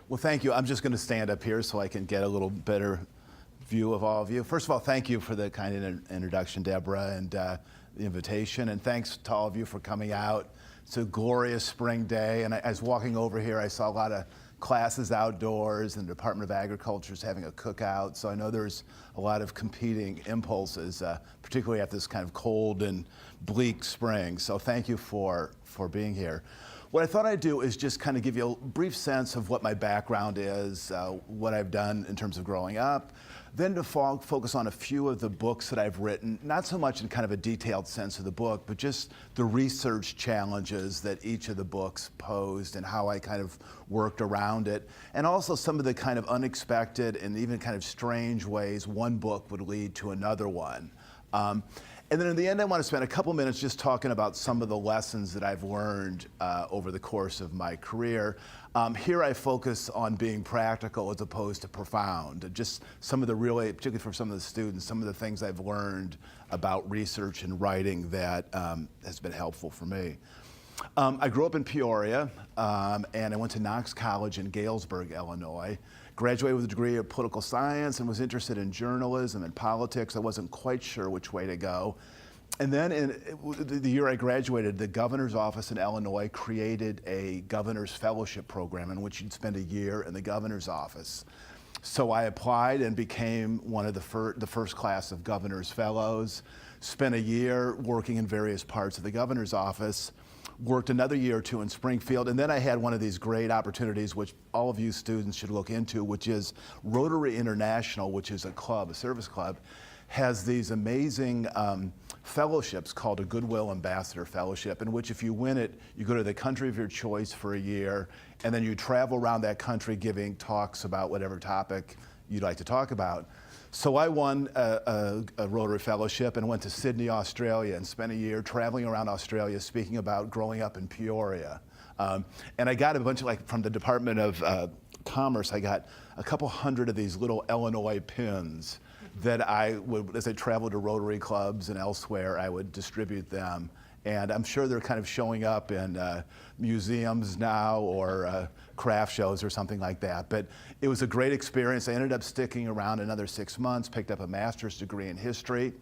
Well, thank you. I'm just going to stand up here so I can get a little better view of all of you. First of all, thank you for the kind introduction, Deborah, and the invitation. And thanks to all of you for coming out. It's a glorious spring day. And I was walking over here, I saw a lot of classes outdoors, and the Department of Agriculture is having a cookout. So I know there's a lot of competing impulses, particularly at this kind of cold and bleak spring. So thank you for being here. What I thought I'd do is just kind of give you a brief sense of what my background is, what I've done in terms of growing up, then to focus on a few of the books that I've written, not so much in kind of a detailed sense of the book, but just the research challenges that each of the books posed and how I kind of worked around it, and also some of the kind of unexpected and even kind of strange ways one book would lead to another one. And then in the end, I want to spend a couple minutes just talking about some of the lessons that I've learned over the course of my career. Here I focus on being practical as opposed to profound. Just some of the really, particularly for some of the students, some of the things I've learned about research and writing that has been helpful for me. I grew up in Peoria, and I went to Knox College in Galesburg, Illinois. Graduated with a degree of political science and was interested in journalism and politics. I wasn't quite sure which way to go. And then in the year I graduated, the governor's office in Illinois created a governor's fellowship program in which you'd spend a year in the governor's office. So I applied and became one of the first class of governor's fellows, spent a year working in various parts of the governor's office, worked another year or two in Springfield, and then I had one of these great opportunities, which all of you students should look into, which is Rotary International, which is a club, a service club, has these amazing fellowships called a Goodwill Ambassador Fellowship, in which if you win it, you go to the country of your choice for a year, and then you travel around that country giving talks about whatever topic you'd like to talk about. So I won a Rotary Fellowship and went to Sydney, Australia, and spent a year traveling around Australia speaking about growing up in Peoria. And I got a bunch of, like, from the Department of Commerce, I got a couple hundred of these little Illinois pins that I would, as I traveled to Rotary clubs and elsewhere, I would distribute them. And I'm sure they're kind of showing up in museums now or craft shows or something like that. But it was a great experience. I ended up sticking around another 6 months, picked up a master's degree in history,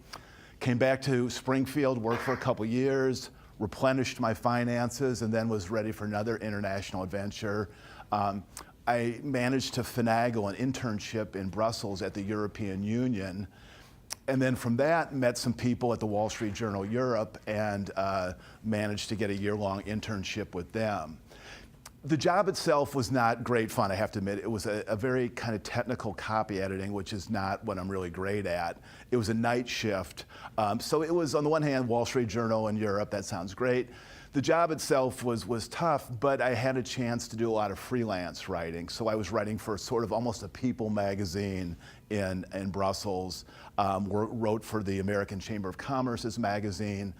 came back to Springfield, worked for a couple years, replenished my finances, and then was ready for another international adventure. I managed to finagle an internship in Brussels at the European Union. And then from that, met some people at the Wall Street Journal Europe and managed to get a year-long internship with them. The job itself was not great fun, I have to admit. It was a very kind of technical copy editing, which is not what I'm really great at. It was a night shift. So it was, on the one hand, Wall Street Journal in Europe. That sounds great. The job itself was tough, but I had a chance to do a lot of freelance writing. So I was writing for sort of almost a people magazine in Brussels, wrote for the American Chamber of Commerce's magazine.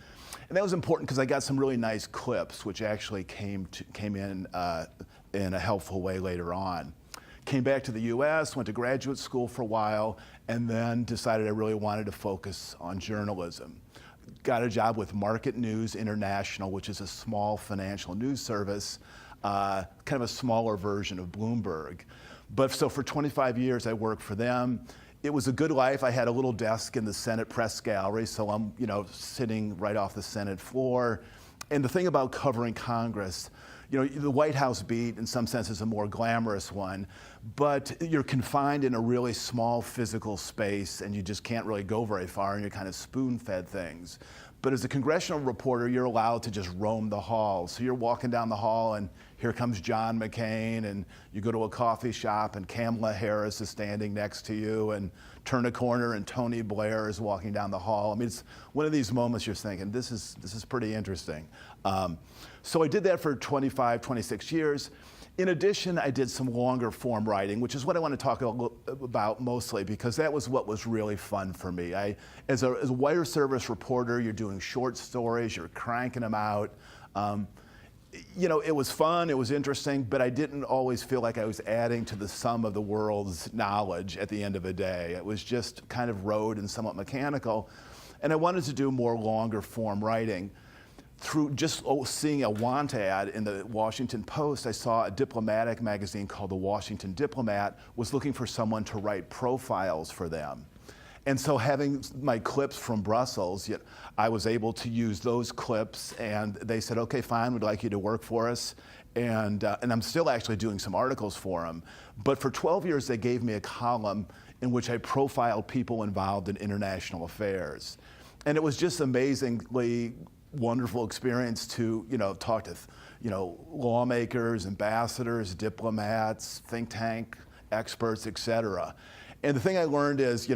And that was important because I got some really nice clips, which actually came in a helpful way later on. Came back to the US, went to graduate school for a while, and then decided I really wanted to focus on journalism. Got a job with Market News International, which is a small financial news service, kind of a smaller version of Bloomberg. But so for 25 years, I worked for them. It was a good life. I had a little desk in the Senate press gallery, so I'm, sitting right off the Senate floor. And the thing about covering Congress, the White House beat, in some sense, is a more glamorous one, but you're confined in a really small physical space, and you just can't really go very far, and you're kind of spoon-fed things. But as a congressional reporter, you're allowed to just roam the halls. So you're walking down the hall, and here comes John McCain, and you go to a coffee shop, and Kamala Harris is standing next to you, and turn a corner, and Tony Blair is walking down the hall. I mean, it's one of these moments you're thinking, this is pretty interesting. So I did that for 25, 26 years. In addition, I did some longer form writing, which is what I want to talk about mostly, because that was what was really fun for me. As a wire service reporter, you're doing short stories, you're cranking them out. It was fun, it was interesting, but I didn't always feel like I was adding to the sum of the world's knowledge at the end of a day. It was just kind of rote and somewhat mechanical. And I wanted to do more longer form writing. through just seeing a want ad in the Washington Post, I saw a diplomatic magazine called the Washington Diplomat was looking for someone to write profiles for them. And so having my clips from Brussels, I was able to use those clips, and they said, okay, fine, we'd like you to work for us. And I'm still actually doing some articles for them. But for 12 years, they gave me a column in which I profiled people involved in international affairs. And it was just amazingly wonderful experience to, talk to, lawmakers, ambassadors, diplomats, think tank experts, et cetera. And the thing I learned is,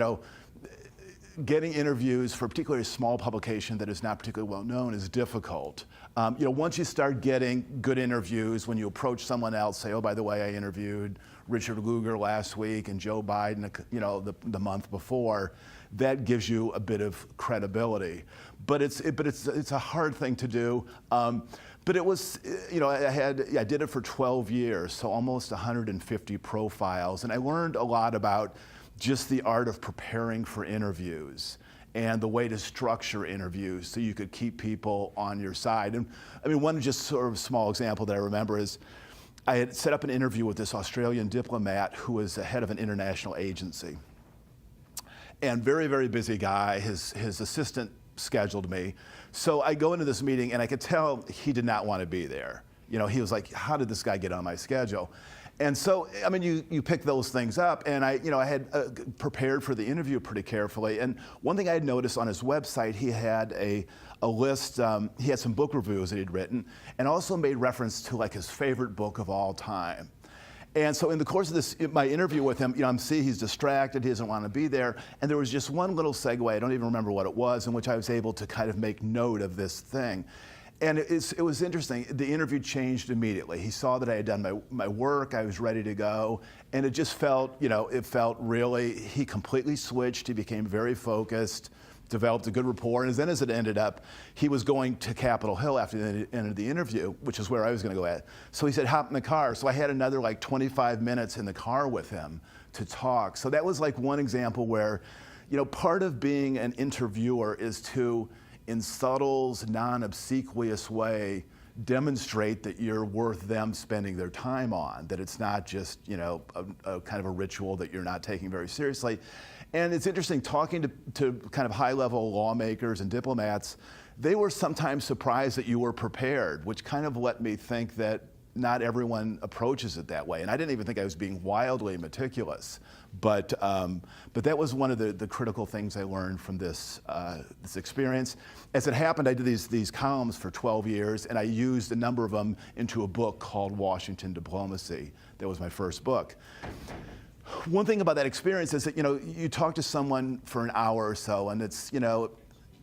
getting interviews for particularly a small publication that is not particularly well known is difficult. Once you start getting good interviews, when you approach someone else, say, oh, by the way, I interviewed Richard Lugar last week and Joe Biden, the month before, that gives you a bit of credibility. But it's a hard thing to do. But it was, I did it for 12 years, so almost 150 profiles, and I learned a lot about just the art of preparing for interviews and the way to structure interviews so you could keep people on your side. And I mean, one just sort of small example that I remember is I had set up an interview with this Australian diplomat who was the head of an international agency. And very, very busy guy. His assistant scheduled me. So I go into this meeting and I could tell he did not want to be there. He was like, how did this guy get on my schedule? And so, I mean, you pick those things up, and I had prepared for the interview pretty carefully. And one thing I had noticed on his website, he had a list, he had some book reviews that he'd written, and also made reference to like his favorite book of all time. And so in the course of my interview with him, I'm seeing he's distracted, he doesn't want to be there, and there was just one little segue, I don't even remember what it was, in which I was able to kind of make note of this thing. And it was interesting. The interview changed immediately. He saw that I had done my work. I was ready to go. And it just felt, it felt really, he completely switched. He became very focused, developed a good rapport. And then as it ended up, he was going to Capitol Hill after the end of the interview, which is where I was going to go at. So he said, hop in the car. So I had another like 25 minutes in the car with him to talk. So that was like one example where, part of being an interviewer is to, in subtle, non-obsequious way, demonstrate that you're worth them spending their time on, that it's not just, a kind of a ritual that you're not taking very seriously. And it's interesting, talking to kind of high-level lawmakers and diplomats, they were sometimes surprised that you were prepared, which kind of let me think that not everyone approaches it that way. And I didn't even think I was being wildly meticulous. But that was one of the critical things I learned from this experience. As it happened, I did these columns for 12 years, and I used a number of them into a book called Washington Diplomacy. That was my first book. One thing about that experience is that, you talk to someone for an hour or so, and it's,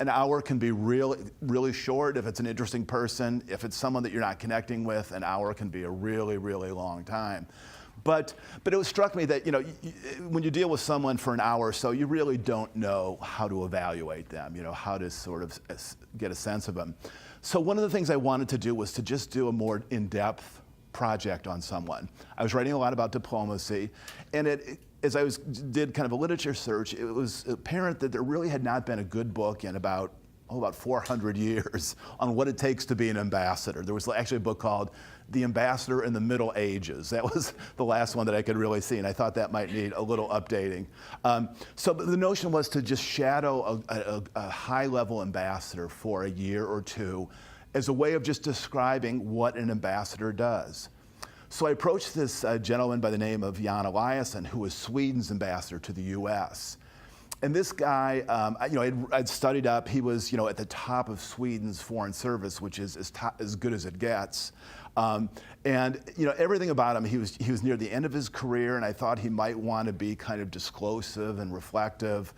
an hour can be really, really short if it's an interesting person. If it's someone that you're not connecting with, an hour can be a really, really long time. But it struck me that, when you deal with someone for an hour or so, you really don't know how to evaluate them, how to sort of get a sense of them. So one of the things I wanted to do was to just do a more in-depth project on someone. I was writing a lot about diplomacy, and as I did kind of a literature search, it was apparent that there really had not been a good book in about 400 years on what it takes to be an ambassador. There was actually a book called The Ambassador in the Middle Ages. That was the last one that I could really see, and I thought that might need a little updating. So the notion was to just shadow a high-level ambassador for a year or two as a way of just describing what an ambassador does. So I approached this gentleman by the name of Yann Eliassen, who was Sweden's ambassador to the US. And this guy, I'd studied up. He was, at the top of Sweden's foreign service, which is as good as it gets. And everything about him, he was near the end of his career, and I thought he might want to be kind of disclosive and reflective.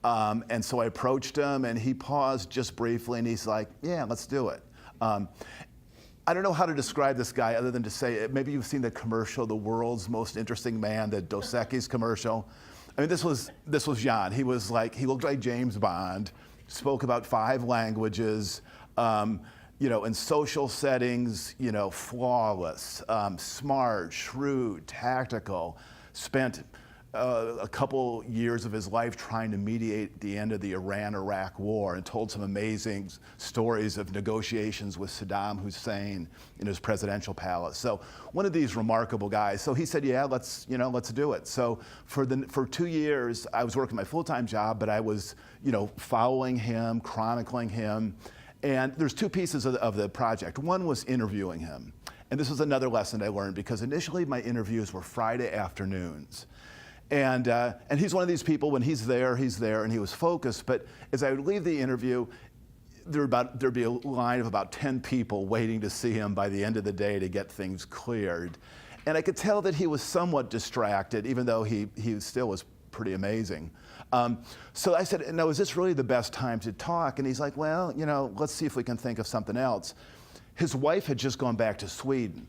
And so I approached him, and he paused just briefly, and he's like, "Yeah, let's do it." I don't know how to describe this guy other than to say, maybe you've seen the commercial, "The World's Most Interesting Man," the Dos Equis commercial. I mean, this was Yann. He looked like James Bond, spoke about 5 languages, in social settings, flawless, smart, shrewd, tactical, spent a couple years of his life trying to mediate the end of the Iran-Iraq war, and told some amazing stories of negotiations with Saddam Hussein in his presidential palace. So one of these remarkable guys. So he said, yeah, let's do it. So for 2 years, I was working my full-time job, but I was, following him, chronicling him. And there's two pieces of the project. One was interviewing him. And this was another lesson I learned, because initially my interviews were Friday afternoons. And he's one of these people, when he's there, and he was focused. But as I would leave the interview, there'd be a line of about 10 people waiting to see him by the end of the day to get things cleared. And I could tell that he was somewhat distracted, even though he still was pretty amazing. So I said, no, is this really the best time to talk? And he's like, well, let's see if we can think of something else. His wife had just gone back to Sweden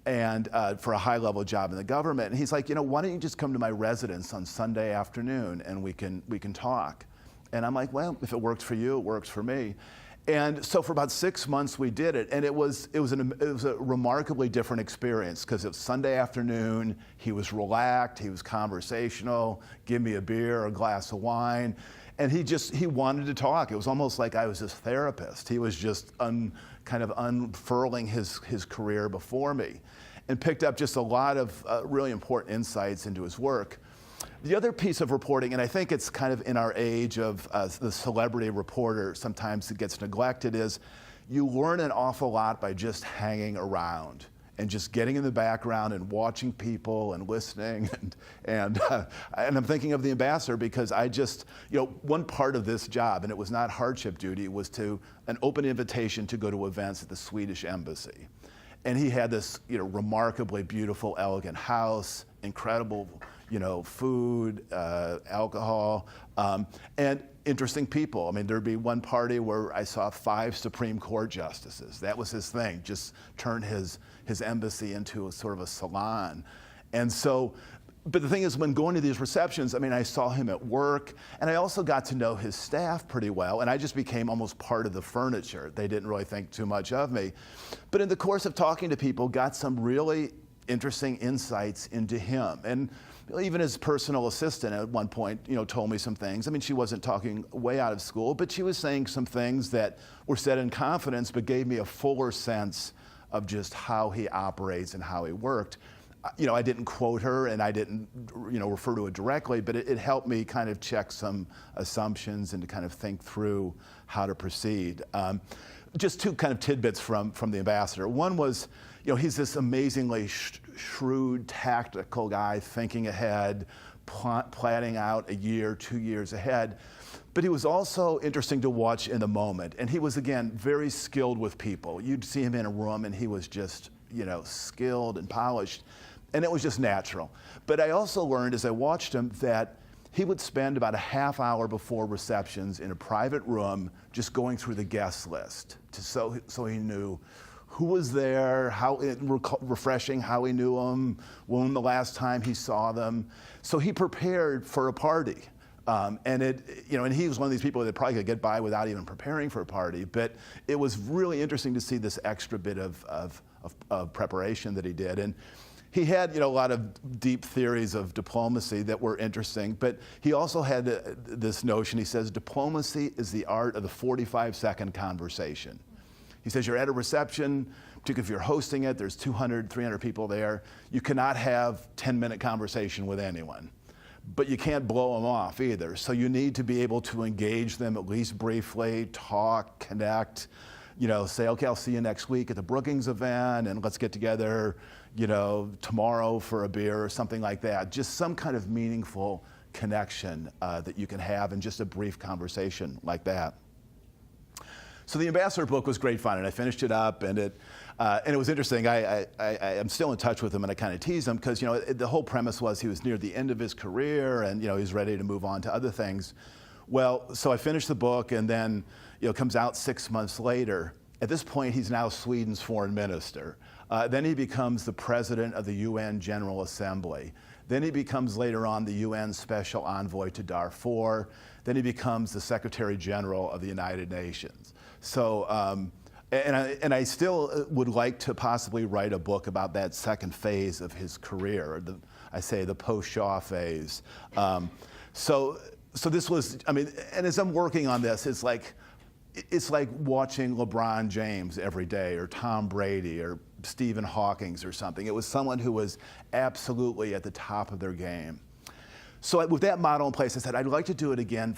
and for a high-level job in the government. And he's like, why don't you just come to my residence on Sunday afternoon and we can talk? And I'm like, well, if it works for you, it works for me. And so for about 6 months we did it, and it was a remarkably different experience, because it was Sunday afternoon. He was relaxed, he was conversational, give me a beer, a glass of wine, and he wanted to talk. It was almost like I was his therapist. He was just kind of unfurling his career before me, and picked up just a lot of really important insights into his work. The other piece of reporting, and I think it's kind of in our age of the celebrity reporter, sometimes it gets neglected, is you learn an awful lot by just hanging around and just getting in the background and watching people and listening. And I'm thinking of the ambassador, because I just, one part of this job, and it was not hardship duty, was an open invitation to go to events at the Swedish embassy. And he had this, remarkably beautiful, elegant house, incredible, food, alcohol, and interesting people. I mean, there'd be one party where I saw 5 Supreme Court justices. That was his thing, just turned his embassy into a sort of a salon. And so, but the thing is, when going to these receptions, I mean, I saw him at work, and I also got to know his staff pretty well, and I just became almost part of the furniture. They didn't really think too much of me. But in the course of talking to people, got some really interesting insights into him. And even his personal assistant at one point, told me some things. I mean, she wasn't talking way out of school, but she was saying some things that were said in confidence, but gave me a fuller sense of just how he operates and how he worked. I didn't quote her, and I didn't, refer to it directly, but it helped me kind of check some assumptions and to kind of think through how to proceed. Just two kind of tidbits from the ambassador. One was, he's this amazingly shrewd, tactical guy, thinking ahead, planning out a year, 2 years ahead. But he was also interesting to watch in the moment. And he was, again, very skilled with people. You'd see him in a room, and he was just, skilled and polished. And it was just natural. But I also learned, as I watched him, that he would spend about a half hour before receptions in a private room just going through the guest list, so he knew who was there, refreshing how he knew them, when the last time he saw them. So he prepared for a party. And he was one of these people that probably could get by without even preparing for a party. But it was really interesting to see this extra bit of preparation that he did. And he had, a lot of deep theories of diplomacy that were interesting, but he also had this notion. He says, diplomacy is the art of the 45-second conversation. He says, you're at a reception, particularly if you're hosting it, there's 200, 300 people there. You cannot have 10-minute conversation with anyone, but you can't blow them off either. So you need to be able to engage them at least briefly, talk, connect, say, okay, I'll see you next week at the Brookings event, and let's get together, tomorrow for a beer or something like that. Just some kind of meaningful connection that you can have in just a brief conversation like that. So the ambassador book was great fun, and I finished it up, and it was interesting. I'm still in touch with him, and I kind of tease him because the whole premise was he was near the end of his career, and he's ready to move on to other things. Well, so I finished the book, and then it comes out 6 months later. At this point, he's now Sweden's foreign minister. Then he becomes the president of the UN General Assembly. Then he becomes later on the UN Special Envoy to Darfur. Then he becomes the Secretary General of the United Nations. So And I still would like to possibly write a book about that second phase of his career, the post-Shaw phase. So this was, I mean, and as I'm working on this, it's like watching LeBron James every day, or Tom Brady, or Stephen Hawking or something. It was someone who was absolutely at the top of their game. So with that model in place, I said, I'd like to do it again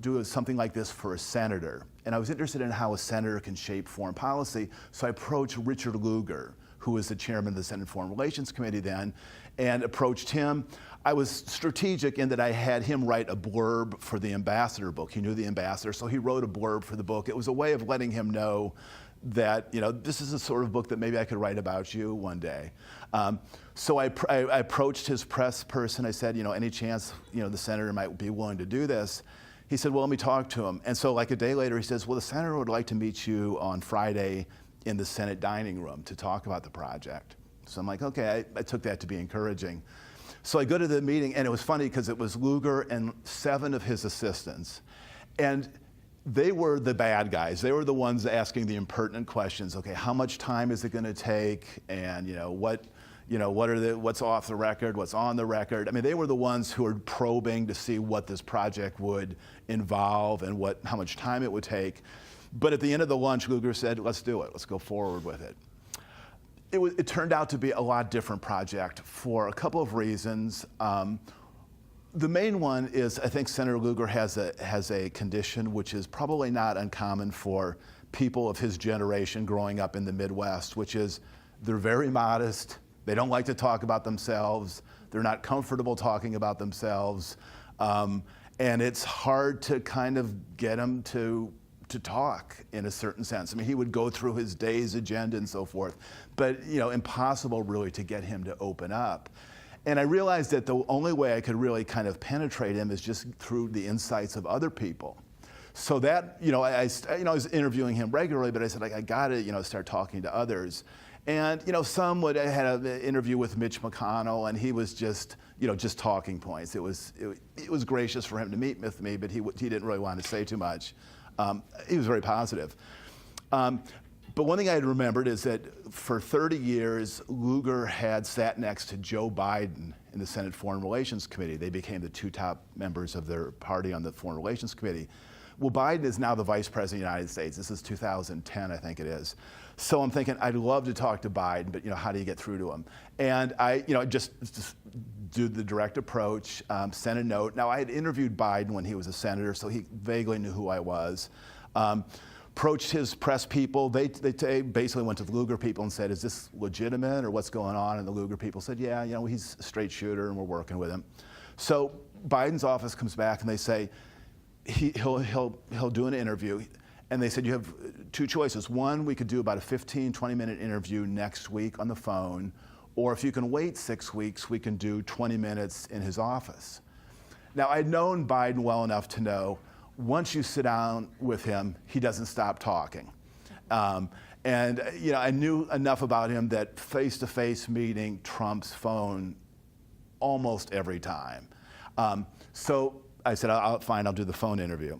do something like this for a senator. And I was interested in how a senator can shape foreign policy. So I approached Richard Lugar, who was the chairman of the Senate Foreign Relations Committee then, and approached him. I was strategic in that I had him write a blurb for the ambassador book. He knew the ambassador, so he wrote a blurb for the book. It was a way of letting him know that, this is the sort of book that maybe I could write about you one day. So I approached his press person. I said, any chance, the senator might be willing to do this? He said, well, let me talk to him. And so like a day later, he says, well, the senator would like to meet you on Friday in the Senate dining room to talk about the project. So I'm like, okay, I took that to be encouraging. So I go to the meeting, and it was funny because it was Lugar and 7 of his assistants. And they were the bad guys. They were the ones asking the impertinent questions. Okay, how much time is it going to take? And what's off the record? What's on the record? I mean, they were the ones who were probing to see what this project would involve and how much time it would take. But at the end of the lunch, Lugar said, "Let's do it. Let's go forward with it." It turned out to be a lot different project for a couple of reasons. The main one is I think Senator Lugar has a condition which is probably not uncommon for people of his generation growing up in the Midwest, which is they're very modest. They don't like to talk about themselves. They're not comfortable talking about themselves. And it's hard to kind of get them to talk in a certain sense. I mean, he would go through his day's agenda and so forth, but impossible really to get him to open up. And I realized that the only way I could really kind of penetrate him is just through the insights of other people. So that, I was interviewing him regularly, but I said, I got to, start talking to others. And, some had an interview with Mitch McConnell, and he was just, just talking points. It was gracious for him to meet with me, but he didn't really want to say too much. He was very positive. But one thing I had remembered is that for 30 years, Lugar had sat next to Joe Biden in the Senate Foreign Relations Committee. They became the 2 top members of their party on the Foreign Relations Committee. Well, Biden is now the Vice President of the United States. This is 2010, I think it is. So I'm thinking, I'd love to talk to Biden, but how do you get through to him? And I, just do the direct approach, send a note. Now, I had interviewed Biden when he was a senator, so he vaguely knew who I was. Approached his press people. They basically went to the Lugar people and said, is this legitimate or what's going on? And the Lugar people said, yeah, he's a straight shooter and we're working with him. So Biden's office comes back and they say, he'll do an interview. And they said, you have 2 choices. One, we could do about a 15, 20-minute interview next week on the phone, or if you can wait 6 weeks, we can do 20 minutes in his office. Now, I'd known Biden well enough to know once you sit down with him, he doesn't stop talking. And I knew enough about him that face-to-face meeting trumps phone almost every time. So I said, fine, I'll do the phone interview.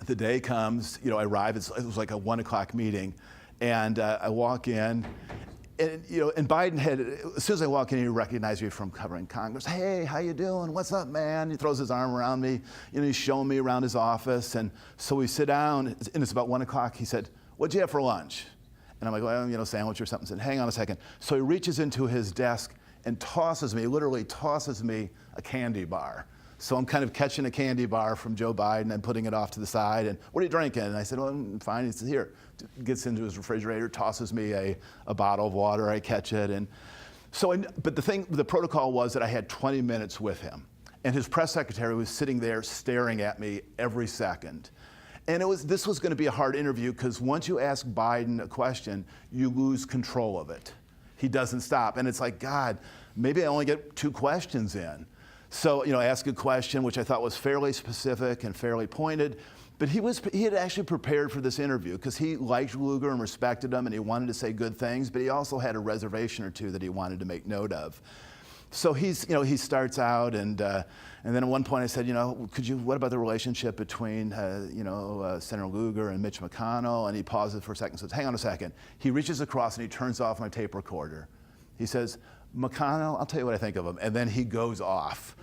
The day comes, I arrive, it was like a 1 o'clock meeting, and I walk in, and and Biden had, as soon as I walk in, he recognized me from covering Congress. Hey, how you doing? What's up, man? He throws his arm around me, he's showing me around his office, and so we sit down, and it's about 1 o'clock. He said, what'd you have for lunch? And I'm like, well, sandwich or something. He said, hang on a second. So he reaches into his desk and literally tosses me a candy bar. So I'm kind of catching a candy bar from Joe Biden and putting it off to the side. And what are you drinking? And I said, well, I'm fine. He said, here. Gets into his refrigerator, tosses me a bottle of water. I catch it. And so, but the protocol was that I had 20 minutes with him. And his press secretary was sitting there staring at me every second. And this was going to be a hard interview because once you ask Biden a question, you lose control of it. He doesn't stop. And it's like, God, maybe I only get 2 questions in. So, I asked a question which I thought was fairly specific and fairly pointed, but he had actually prepared for this interview because he liked Lugar and respected him and he wanted to say good things, but he also had a reservation or 2 that he wanted to make note of. So he starts out, and then at one point I said, what about the relationship between, Senator Lugar and Mitch McConnell? And he pauses for a second and says, hang on a second. He reaches across and he turns off my tape recorder. He says, McConnell, I'll tell you what I think of him. And then he goes off,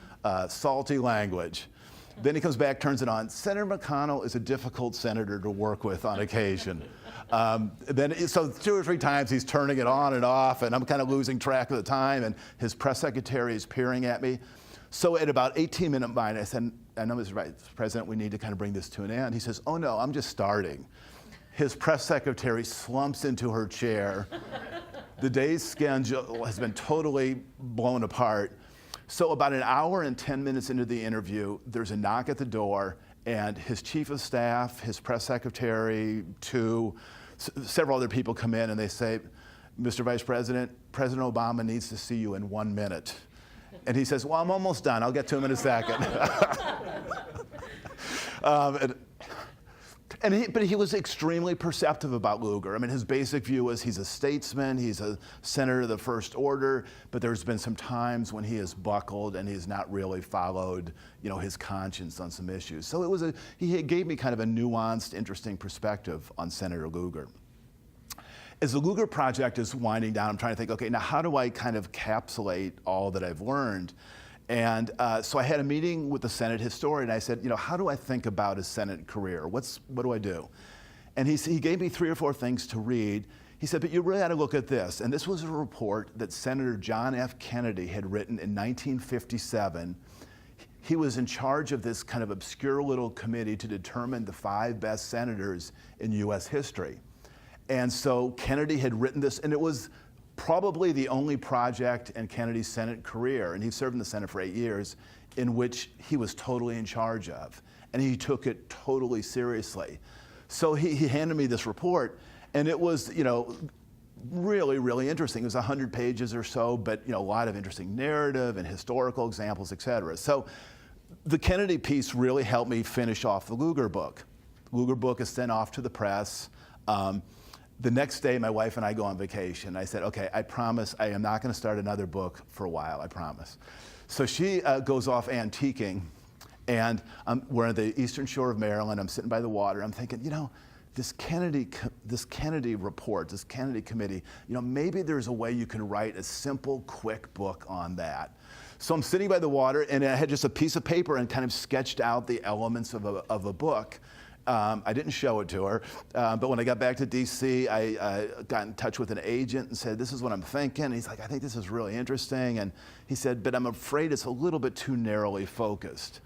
salty language. Then he comes back, turns it on. Senator McConnell is a difficult senator to work with on occasion. So 2 or 3 times he's turning it on and off, and I'm kind of losing track of the time, and his press secretary is peering at me. So at about 18-minute mark, I said, I know, Mr. Vice President, we need to kind of bring this to an end. He says, oh no, I'm just starting. His press secretary slumps into her chair. The day's schedule has been totally blown apart. So about an hour and 10 minutes into the interview, there's a knock at the door, and his chief of staff, his press secretary, several other people come in, and they say, Mr. Vice President, President Obama needs to see you in 1 minute. And he says, well, I'm almost done. I'll get to him in a second. But he was extremely perceptive about Lugar. I mean, his basic view was he's a statesman, he's a senator of the first order, but there's been some times when he has buckled and he's not really followed, his conscience on some issues. So he gave me kind of a nuanced, interesting perspective on Senator Lugar. As the Lugar project is winding down, I'm trying to think, okay, now how do I kind of capsulate all that I've learned? And so I had a meeting with the Senate historian. I said, how do I think about a Senate career? What do I do? And he gave me 3 or 4 things to read. He said, but you really ought to look at this. And this was a report that Senator John F. Kennedy had written in 1957. He was in charge of this kind of obscure little committee to determine the 5 best senators in U.S. history. And so Kennedy had written this, and it was probably the only project in Kennedy's Senate career, and he served in the Senate for 8 years, in which he was totally in charge of. And he took it totally seriously. So he handed me this report, and it was, really, really interesting. It was 100 pages or so, but a lot of interesting narrative and historical examples, et cetera. So the Kennedy piece really helped me finish off the Lugar book. Lugar book is sent off to the press. The next day, my wife and I go on vacation. I said, okay, I promise I am not going to start another book for a while, I promise. So she goes off antiquing, and we're on the eastern shore of Maryland. I'm sitting by the water. I'm thinking, this Kennedy report, this Kennedy committee, maybe there's a way you can write a simple, quick book on that. So I'm sitting by the water, and I had just a piece of paper and kind of sketched out the elements of a book. I didn't show it to her, but when I got back to D.C., I got in touch with an agent and said, this is what I'm thinking. And he's like, I think this is really interesting. And he said, but I'm afraid it's a little bit too narrowly focused.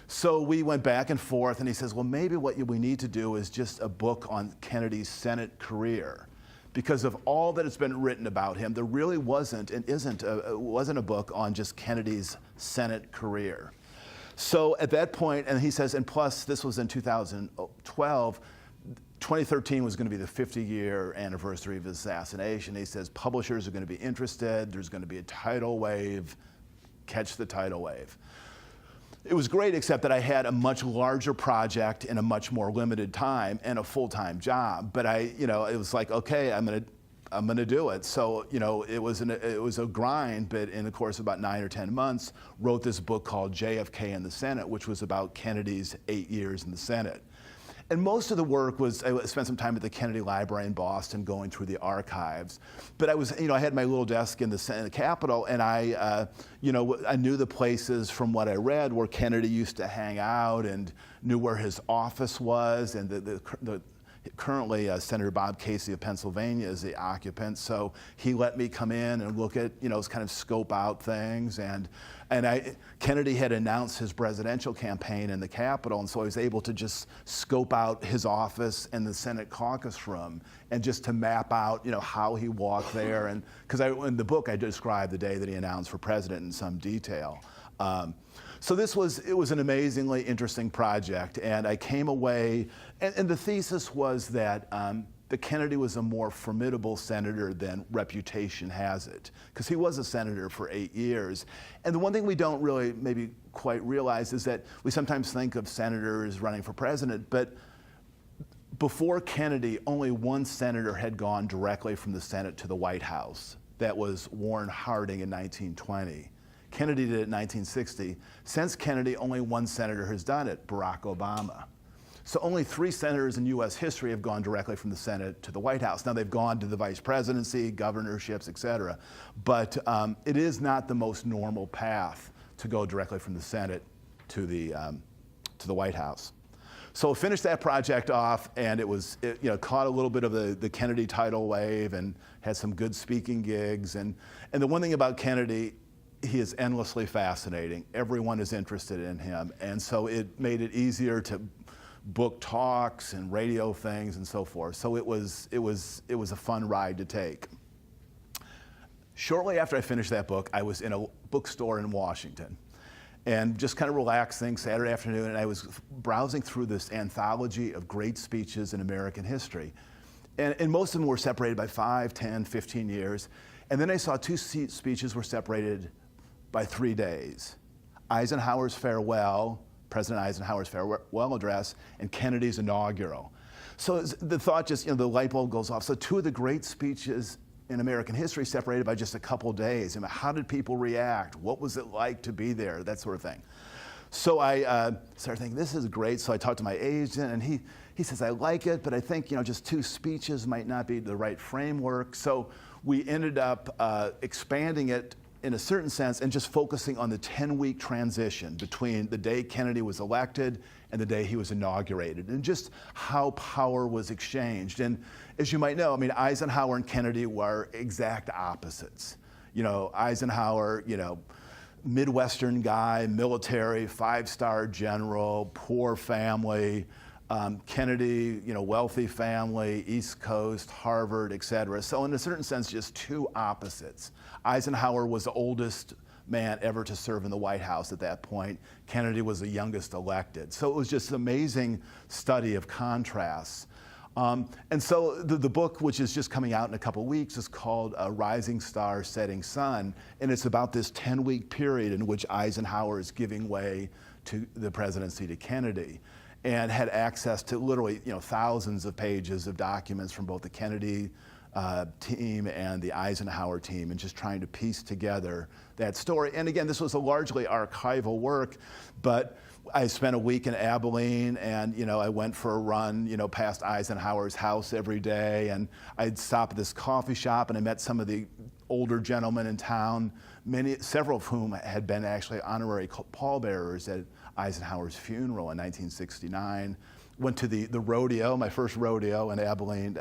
So we went back and forth, and he says, well, maybe what we need to do is just a book on Kennedy's Senate career. Because of all that has been written about him, there really wasn't a book on just Kennedy's Senate career. So at that point, and he says, and plus this was in 2012, 2013 was going to be the 50-year anniversary of his assassination. He says publishers are going to be interested, there's going to be a tidal wave, catch the tidal wave. It was great, except that I had a much larger project in a much more limited time and a full-time job. But it was like, okay, I'm gonna do it. So it was a grind, but in the course of about 9 or 10 months, wrote this book called JFK in the Senate, which was about Kennedy's 8 years in the Senate. And most of the work was, I spent some time at the Kennedy Library in Boston going through the archives. But I had my little desk in the Senate Capitol, and I knew the places from what I read where Kennedy used to hang out, and knew where his office was, and currently Senator Bob Casey of Pennsylvania is the occupant. So he let me come in and look at, kind of scope out things. Kennedy had announced his presidential campaign in the Capitol, and so I was able to just scope out his office and the Senate caucus room, and just to map out, how he walked there. And because in the book I described the day that he announced for president in some detail. So it was an amazingly interesting project, and I came away, and the thesis was that Kennedy was a more formidable senator than reputation has it, because he was a senator for 8 years. And the one thing we don't really maybe quite realize is that we sometimes think of senators running for president, but before Kennedy, only one senator had gone directly from the Senate to the White House. That was Warren Harding in 1920. Kennedy did it in 1960. Since Kennedy, only one senator has done it, Barack Obama. So only 3 senators in US history have gone directly from the Senate to the White House. Now they've gone to the vice presidency, governorships, et cetera. But it is not the most normal path to go directly from the Senate to the White House. So I finished that project off, and it caught a little bit of the Kennedy tidal wave and had some good speaking gigs. And the one thing about Kennedy, he is endlessly fascinating. Everyone is interested in him. And so it made it easier to book talks and radio things and so forth. So it was a fun ride to take. Shortly after I finished that book, I was in a bookstore in Washington and just kind of relaxing Saturday afternoon, and I was browsing through this anthology of great speeches in American history. And most of them were separated by 5, 10, 15 years. And then I saw 2 speeches were separated by 3 days. Eisenhower's farewell, President Eisenhower's farewell address, and Kennedy's inaugural. So the thought just, the light bulb goes off. So 2 of the great speeches in American history separated by just a couple days. I mean, how did people react? What was it like to be there? That sort of thing. So I started thinking, this is great. So I talked to my agent, and he says, I like it, but I think, just 2 speeches might not be the right framework. So we ended up expanding it in a certain sense and just focusing on the 10-week transition between the day Kennedy was elected and the day he was inaugurated, and just how power was exchanged. And as you might know, I mean, Eisenhower and Kennedy were exact opposites. Eisenhower, Midwestern guy, military, 5-star general, poor family. Kennedy, wealthy family, East Coast, Harvard, et cetera. So in a certain sense, just 2 opposites. Eisenhower was the oldest man ever to serve in the White House at that point. Kennedy was the youngest elected. So it was just an amazing study of contrasts. And so the book, which is just coming out in a couple weeks, is called Rising Star, Setting Sun. And it's about this 10-week period in which Eisenhower is giving way to the presidency to Kennedy, and had access to literally thousands of pages of documents from both the Kennedy team and the Eisenhower team, and just trying to piece together that story. And again, this was a largely archival work, but I spent a week in Abilene, and I went for a run past Eisenhower's house every day, and I'd stop at this coffee shop, and I met some of the older gentlemen in town, several of whom had been actually honorary pallbearers at Eisenhower's funeral in 1969. Went to the rodeo, my first rodeo in Abilene,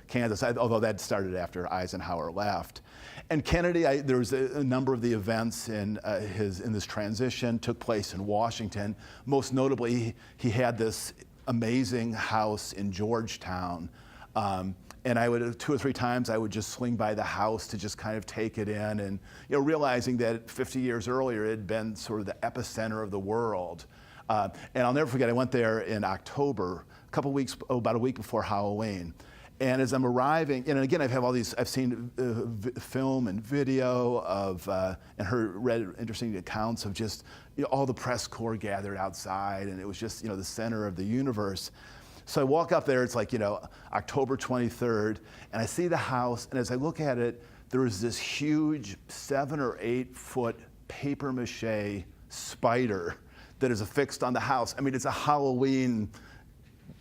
Kansas, although that started after Eisenhower left. And Kennedy, there was a number of the events in this transition took place in Washington. Most notably, he had this amazing house in Georgetown. And I would 2 or 3 times I would just swing by the house to just kind of take it in, and realizing that 50 years earlier it had been sort of the epicenter of the world. And I'll never forget, I went there in October, about a week before Halloween. And as I'm arriving, and again, I've seen film and video of, and read interesting accounts of just all the press corps gathered outside, and it was just the center of the universe. So I walk up there, it's like, October 23rd, and I see the house, and as I look at it, there is this huge 7 or 8 foot paper mache spider that is affixed on the house. I mean, it's a Halloween,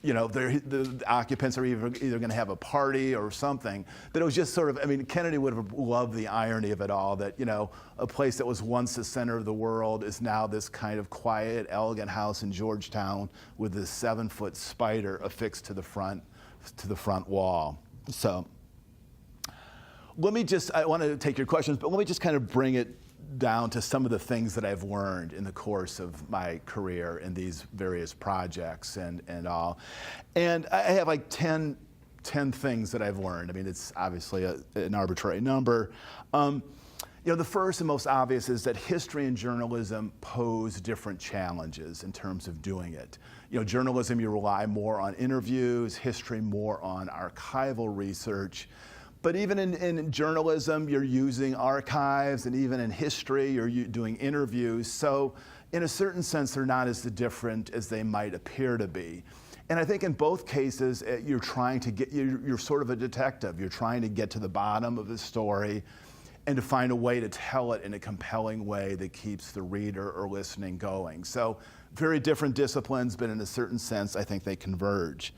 the occupants are either going to have a party or something. But it was just sort of, Kennedy would have loved the irony of it all, that, a place that was once the center of the world is now this kind of quiet, elegant house in Georgetown with this 7-foot spider affixed to the front wall. So I want to take your questions, but let me just kind of bring it down to some of the things that I've learned in the course of my career in these various projects and all. And I have like 10 things that I've learned. It's obviously an arbitrary number. The first and most obvious is that history and journalism pose different challenges in terms of doing it. Journalism, you rely more on interviews, history more on archival research. But even in journalism, you're using archives, and even in history, you're doing interviews. So in a certain sense, they're not as different as they might appear to be. And I think in both cases, you're sort of a detective. You're trying to get to the bottom of the story. and to find a way to tell it in a compelling way that keeps the reader or listening going. So very different disciplines, but in a certain sense, I think they converge.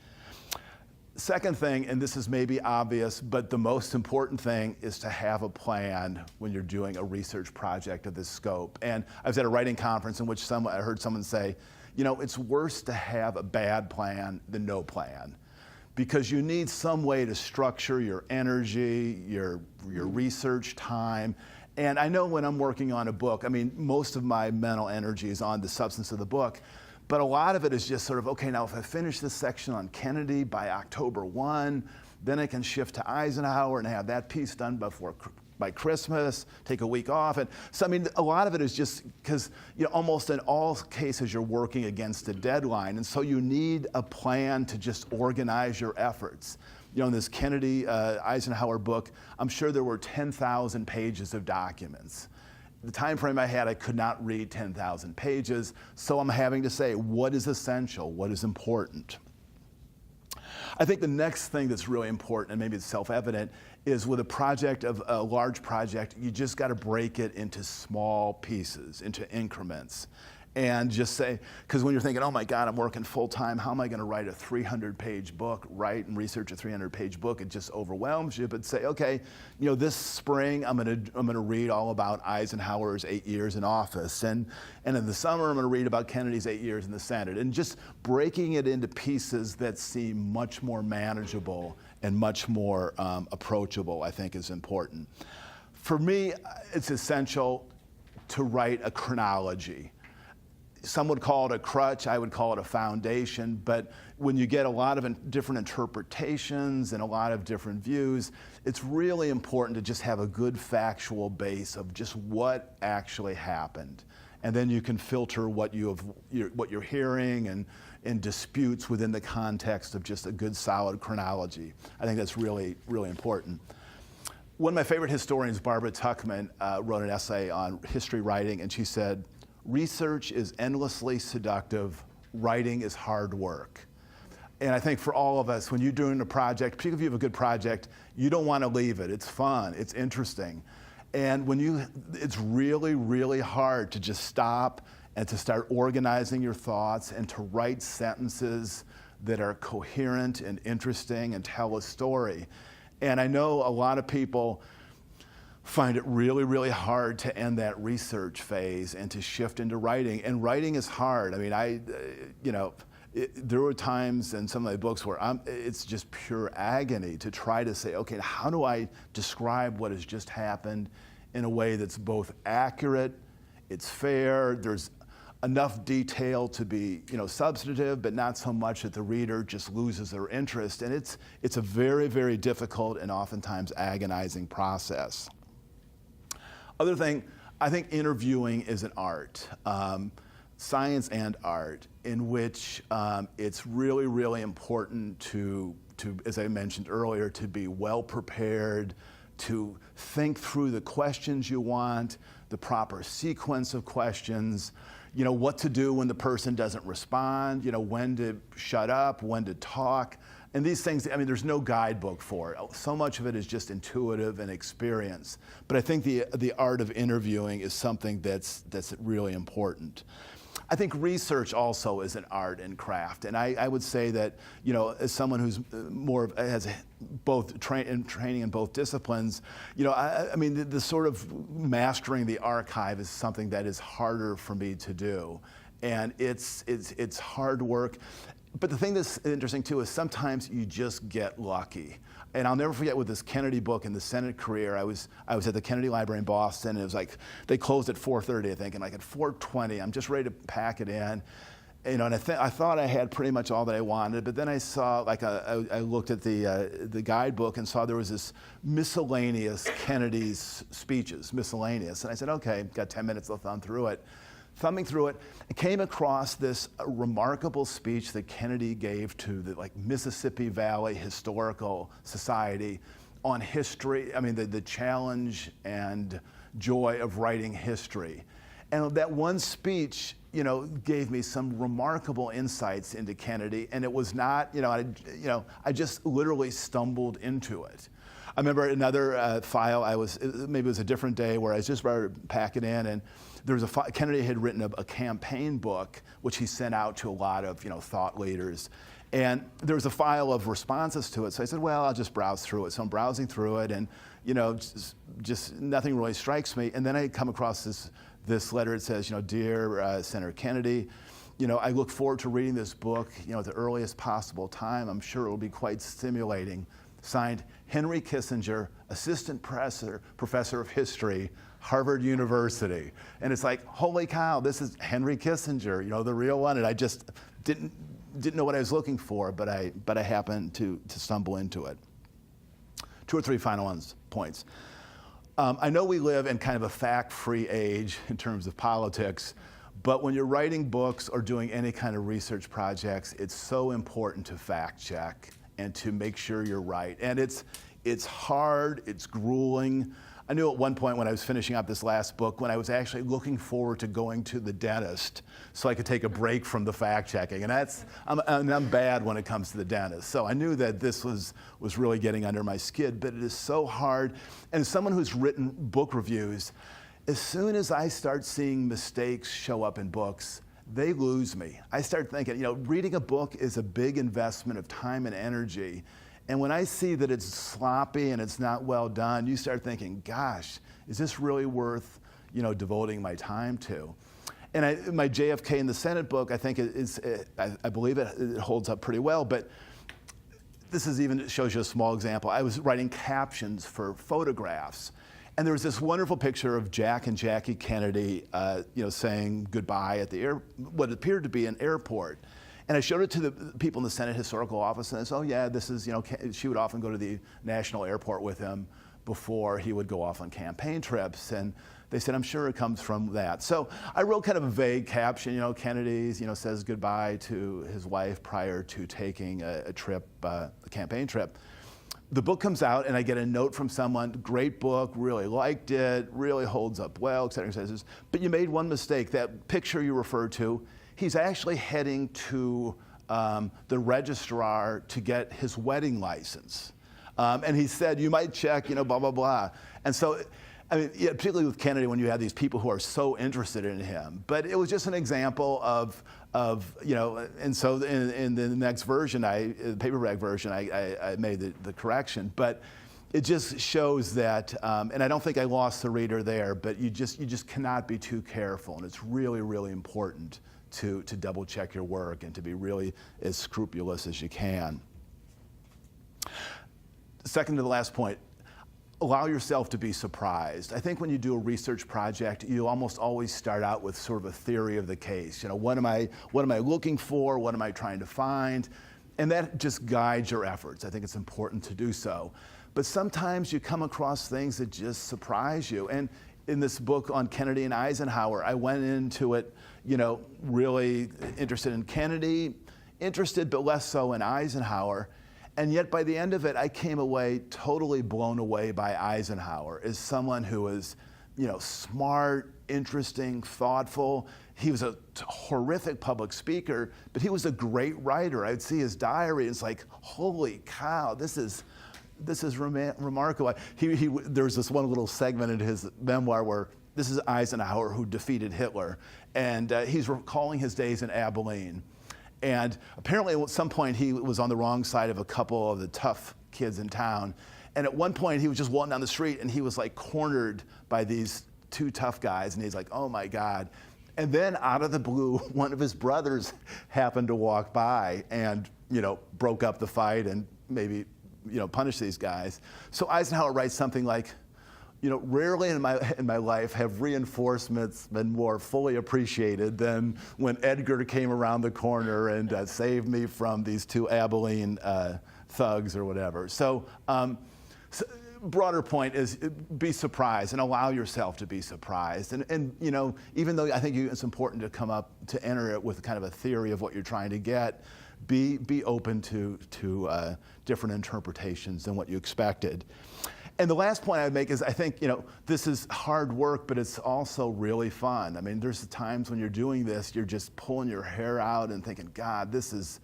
Second thing, and this is maybe obvious, but the most important thing is to have a plan when you're doing a research project of this scope. And I was at a writing conference in which I heard someone say, you know, it's worse to have a bad plan than no plan, because you need some way to structure your energy, your research time. And I know when I'm working on a book, I mean, most of my mental energy is on the substance of the book, but a lot of it is just sort of, okay, now if I finish this section on Kennedy by October 1, then I can shift to Eisenhower and have that piece done by Christmas, take a week off. And so, I mean, a lot of it is just because, you know, almost in all cases you're working against a deadline. And so you need a plan to just organize your efforts. You know, in this Kennedy Eisenhower book, I'm sure there were 10,000 pages of documents. The time frame I had, I could not read 10,000 pages, so I'm having to say, what is essential, what is important? I think the next thing that's really important, and maybe it's self-evident, is with a large project, you just got to break it into small pieces, into increments. And just say, because when you're thinking, oh my God, I'm working full time, how am I going to write a 300-page book, write and research a 300-page book? It just overwhelms you. But say, okay, you know, this spring I'm going to read all about Eisenhower's 8 years in office, and in the summer I'm going to read about Kennedy's 8 years in the Senate, and just breaking it into pieces that seem much more manageable and much more approachable, I think, is important. For me, it's essential to write a chronology. Some would call it a crutch, I would call it a foundation, but when you get a lot of different interpretations and a lot of different views, it's really important to just have a good factual base of just what actually happened. And then you can filter what you're hearing and disputes within the context of just a good solid chronology. I think that's really, really important. One of my favorite historians, Barbara Tuchman, wrote an essay on history writing, and she said, research is endlessly seductive, writing is hard work. And I think for all of us, when you're doing a project, particularly if you have a good project, you don't want to leave it. It's fun, it's interesting. And it's really, really hard to just stop and to start organizing your thoughts and to write sentences that are coherent and interesting and tell a story. And I know a lot of people find it really, really hard to end that research phase and to shift into writing. And writing is hard. I mean, there were times in some of my books where it's just pure agony to try to say, okay, how do I describe what has just happened in a way that's both accurate, it's fair, there's enough detail to be, substantive, but not so much that the reader just loses their interest. And it's a very, very difficult and oftentimes agonizing process. Other thing, I think interviewing is an art, science and art, in which it's really, really important to, as I mentioned earlier, to be well prepared, to think through the questions you want, the proper sequence of questions, what to do when the person doesn't respond, when to shut up, when to talk. And these things, I mean, there's no guidebook for it. So much of it is just intuitive and experience. But I think the art of interviewing is something that's really important. I think research also is an art and craft. And I would say that, as someone who's has both training in both disciplines, I mean, the sort of mastering the archive is something that is harder for me to do. And it's hard work. But the thing that's interesting too is sometimes you just get lucky. And I'll never forget with this Kennedy book in the Senate career, I was at the Kennedy Library in Boston, and it was like, they closed at 4:30, I think, and like at 4:20, I'm just ready to pack it in. And I thought I had pretty much all that I wanted, but then I saw, I looked at the guidebook and saw there was this miscellaneous Kennedy's speeches, miscellaneous. And I said, okay, got 10 minutes, I'll thumb through it. Thumbing through it, I came across this remarkable speech that Kennedy gave to the Mississippi Valley Historical Society on history, I mean the challenge and joy of writing history. And that one speech, gave me some remarkable insights into Kennedy, and it was not, I just literally stumbled into it. I remember another file, maybe it was a different day where I was just about to pack it in, and there was Kennedy had written a campaign book, which he sent out to a lot of thought leaders. And there was a file of responses to it. So I said, well, I'll just browse through it. So I'm browsing through it, and just nothing really strikes me. And then I come across this letter. It says, Dear Senator Kennedy, I look forward to reading this book, at the earliest possible time. I'm sure it will be quite stimulating. Signed, Henry Kissinger, Assistant Professor of History, Harvard University. And it's like, holy cow, this is Henry Kissinger, the real one. And I just didn't know what I was looking for, but I happened to stumble into it. 2 or 3 final points. I know we live in kind of a fact-free age in terms of politics, but when you're writing books or doing any kind of research projects, it's so important to fact check and to make sure you're right. And it's hard, it's grueling. I knew at one point when I was finishing up this last book, when I was actually looking forward to going to the dentist so I could take a break from the fact checking. And I'm bad when it comes to the dentist. So I knew that this was really getting under my skin, but it is so hard. And as someone who's written book reviews, as soon as I start seeing mistakes show up in books, they lose me. I start thinking, reading a book is a big investment of time and energy. And when I see that it's sloppy and it's not well done, you start thinking, gosh, is this really worth, devoting my time to? And my JFK in the Senate book, I think I believe it holds up pretty well, but this shows you a small example. I was writing captions for photographs, and there was this wonderful picture of Jack and Jackie Kennedy, saying goodbye at what appeared to be an airport. And I showed it to the people in the Senate Historical Office, and I said, oh yeah, this is, she would often go to the national airport with him before he would go off on campaign trips. And they said, I'm sure it comes from that. So I wrote kind of a vague caption, Kennedy, says goodbye to his wife prior to taking a campaign trip. The book comes out, and I get a note from someone, great book, really liked it, really holds up well, et cetera, et cetera. But you made one mistake. That picture you referred to, he's actually heading to the registrar to get his wedding license. And he said, you might check, blah, blah, blah. And so, particularly with Kennedy, when you have these people who are so interested in him. But it was just an example of and so in the next version, the paperback version, I made the correction. But it just shows that, and I don't think I lost the reader there, but you just cannot be too careful. And it's really, really important to double check your work and to be really as scrupulous as you can. Second to the last point, allow yourself to be surprised. I think when you do a research project, you almost always start out with sort of a theory of the case. What am I looking for? What am I trying to find? And that just guides your efforts. I think it's important to do so. But sometimes you come across things that just surprise you. And in this book on Kennedy and Eisenhower, I went into it, really interested in Kennedy, interested but less so in Eisenhower. And yet by the end of it, I came away totally blown away by Eisenhower as someone who was, smart, interesting, thoughtful. He was a horrific public speaker, but he was a great writer. I'd see his diary, and it's like, holy cow, this is remarkable. There was this one little segment in his memoir where this is Eisenhower who defeated Hitler, and he's recalling his days in Abilene. And apparently at some point he was on the wrong side of a couple of the tough kids in town. And at one point he was just walking down the street and he was like cornered by these 2 tough guys, and he's like, oh my God. And then out of the blue, one of his brothers happened to walk by and, broke up the fight and maybe, punished these guys. So Eisenhower writes something like, rarely in my life have reinforcements been more fully appreciated than when Edgar came around the corner and saved me from these 2 Abilene thugs or whatever. So broader point is be surprised and allow yourself to be surprised. And even though I think it's important to come up to enter it with kind of a theory of what you're trying to get, be open to different interpretations than what you expected. And the last point I would make is I think, this is hard work, but it's also really fun. I mean, there's times when you're doing this, you're just pulling your hair out and thinking, God, this is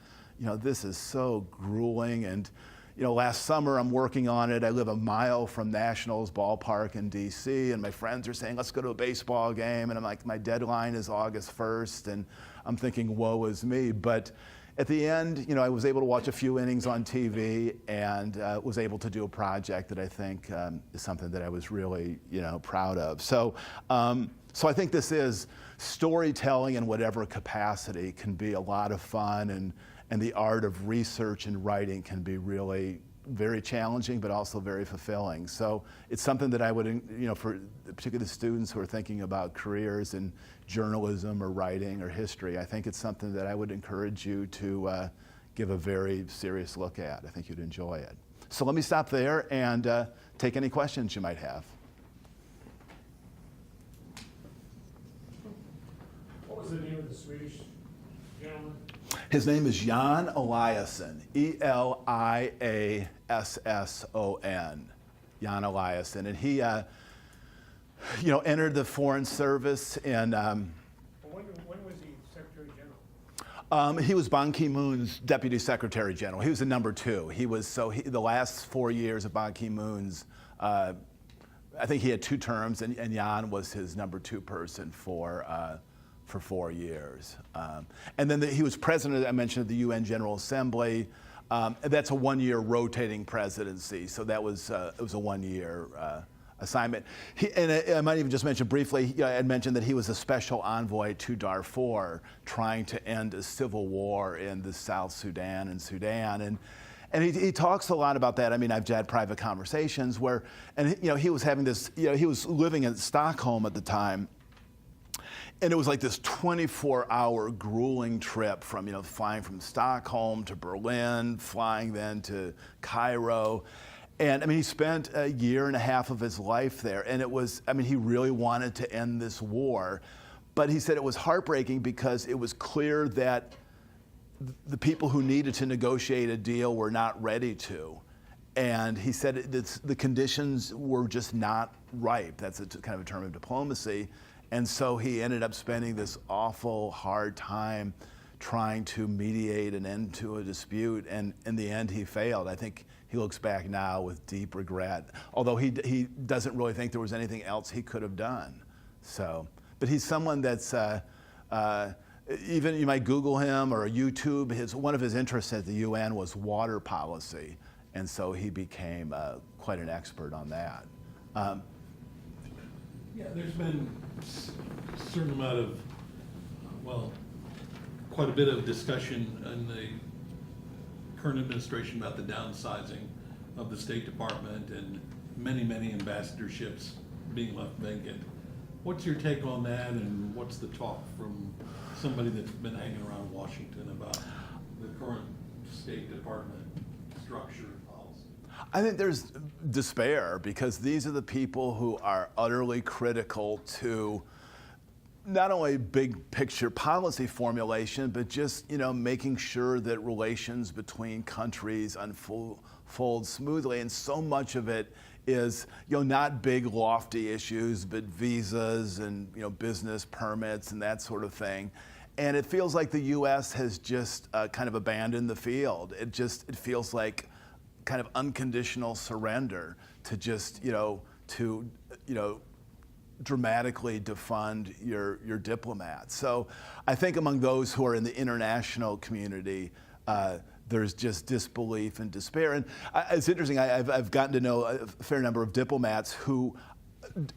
so grueling. And, last summer I'm working on it. I live a mile from Nationals ballpark in DC, and my friends are saying, let's go to a baseball game. And I'm like, my deadline is August 1st, and I'm thinking, woe is me. But at the end, I was able to watch a few innings on TV and was able to do a project that I think is something that I was really, proud of. So I think this is storytelling in whatever capacity can be a lot of fun, and the art of research and writing can be really very challenging, but also very fulfilling. So it's something that I would, for particularly the students who are thinking about careers in journalism or writing or history, I think it's something that I would encourage you to give a very serious look at. I think you'd enjoy it. So let me stop there and take any questions you might have. What was the name of the Swedish gentleman? His name is Yann Eliassen, Eliasson, Yann Eliassen, and he, entered the Foreign Service in. When was he Secretary General? He was Ban Ki-moon's Deputy Secretary General. He was the number 2. He was the last 4 years of Ban Ki-moon's. I think he had 2 terms, and Yann was his number 2 person for 4 years. And then he was president, I mentioned, of the UN General Assembly. That's a 1-year rotating presidency, so that was it was a 1-year assignment. I might even just mention briefly, I had mentioned that he was a special envoy to Darfur, trying to end a civil war in the South Sudan and Sudan. And he talks a lot about that. I mean, I've had private conversations where, he was having this, he was living in Stockholm at the time. And it was like this 24-hour grueling trip from, flying from Stockholm to Berlin, flying then to Cairo. And he spent a year and a half of his life there. And it was, he really wanted to end this war. But he said it was heartbreaking because it was clear that the people who needed to negotiate a deal were not ready to. And he said the conditions were just not ripe. That's kind of a term of diplomacy. And so he ended up spending this awful, hard time trying to mediate an end to a dispute. And in the end, he failed. I think he looks back now with deep regret, although he doesn't really think there was anything else he could have done. So, but he's someone that's, even you might Google him or YouTube, one of his interests at the UN was water policy. And so he became quite an expert on that. Yeah, there's been a certain amount of, quite a bit of discussion in the current administration about the downsizing of the State Department and many ambassadorships being left vacant. What's your take on that, and what's the talk from somebody that's been hanging around Washington about the current State Department structure? I think there's despair because these are the people who are utterly critical to not only big picture policy formulation, but just, making sure that relations between countries unfold smoothly. And so much of it is, not big lofty issues, but visas and, business permits and that sort of thing. And it feels like the US has just kind of abandoned the field. It feels like kind of unconditional surrender to just, dramatically defund your diplomats. So I think among those who are in the international community, there's just disbelief and despair. And it's interesting, I've gotten to know a fair number of diplomats who,